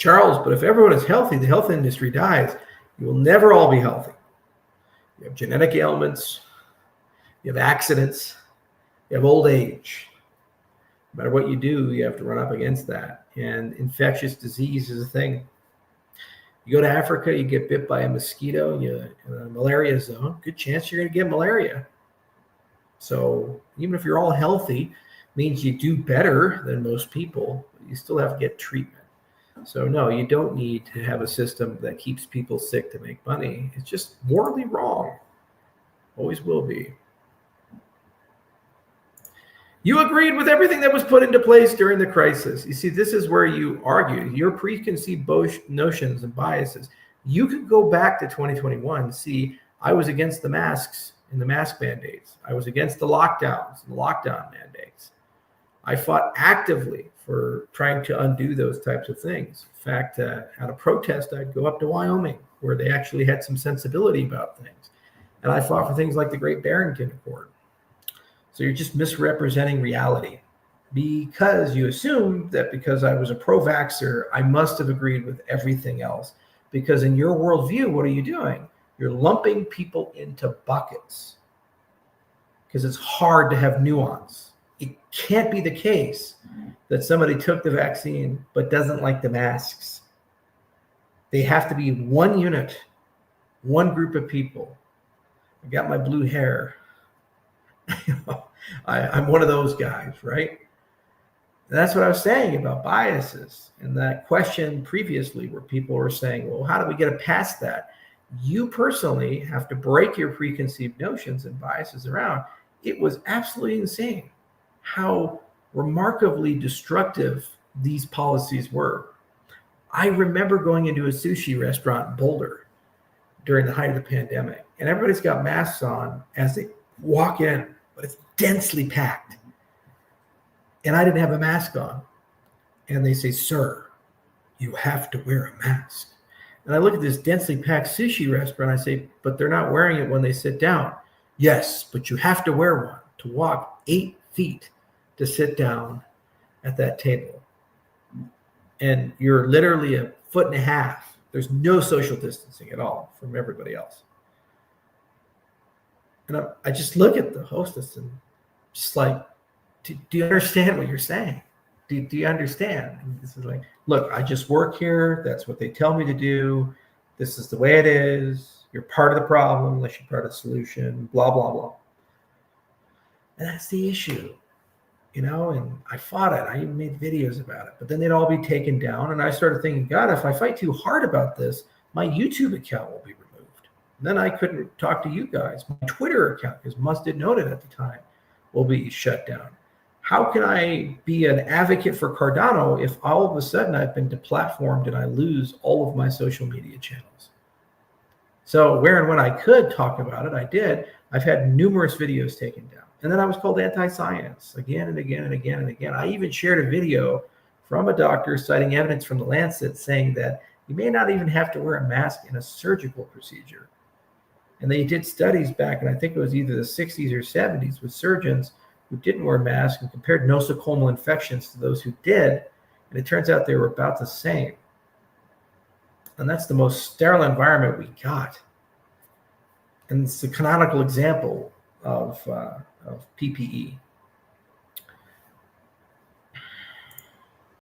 Charles, but if everyone is healthy, the health industry dies. You will never all be healthy. You have genetic ailments, you have accidents, you have old age. No matter what you do, you have to run up against that. And infectious disease is a thing. You go to Africa, you get bit by a mosquito, you're in a malaria zone, good chance you're going to get malaria. So even if you're all healthy, means you do better than most people, you still have to get treatment. So no, you don't need to have a system that keeps people sick to make money. It's just morally wrong. Always will be. You agreed with everything that was put into place during the crisis. You see, this is where you argue your preconceived notions and biases. You could go back to 2021 and see I was against the masks and the mask mandates. I was against the lockdowns and the lockdown mandates. I fought actively for trying to undo those types of things. In fact, at a protest, I'd go up to Wyoming where they actually had some sensibility about things. And I fought for things like the Great Barrington Accord. So you're just misrepresenting reality because you assumed that because I was a pro-vaxxer, I must have agreed with everything else. Because in your worldview, what are you doing? You're lumping people into buckets because it's hard to have nuance. It can't be the case that somebody took the vaccine but doesn't like the masks. They have to be one unit, one group of people. I got my blue hair. I'm one of those guys, right? And that's what I was saying about biases. And that question previously where people were saying, well, how do we get past that? You personally have to break your preconceived notions and biases around. It was absolutely insane how remarkably destructive these policies were. I remember going into a sushi restaurant in Boulder during the height of the pandemic, and everybody's got masks on as they walk in, but it's densely packed. And I didn't have a mask on. And they say, sir, you have to wear a mask. And I look at this densely packed sushi restaurant. I say, but they're not wearing it when they sit down. Yes, but you have to wear one to walk 8 feet to sit down at that table. And you're literally 1.5 feet. There's no social distancing at all from everybody else. And I just look at the hostess and just like, do you understand what you're saying? Do you understand? And this is like, look, I just work here. That's what they tell me to do. This is the way it is. You're part of the problem unless you're part of the solution, blah, blah, blah. And that's the issue, and I fought it. I even made videos about it, but then they'd all be taken down. And I started thinking, God, if I fight too hard about this, my YouTube account will be removed. And then I couldn't talk to you guys. My Twitter account, because Must Did Noted at the time, will be shut down. How can I be an advocate for Cardano if all of a sudden I've been deplatformed and I lose all of my social media channels? So where and when I could talk about it, I did. I've had numerous videos taken down. And then I was called anti-science again and again and again and again. I even shared a video from a doctor citing evidence from the Lancet saying that you may not even have to wear a mask in a surgical procedure. And they did studies back, and I think it was either the 60s or 70s, with surgeons who didn't wear masks and compared nosocomial infections to those who did. And it turns out they were about the same. And that's the most sterile environment we got. And it's the canonical example of PPE.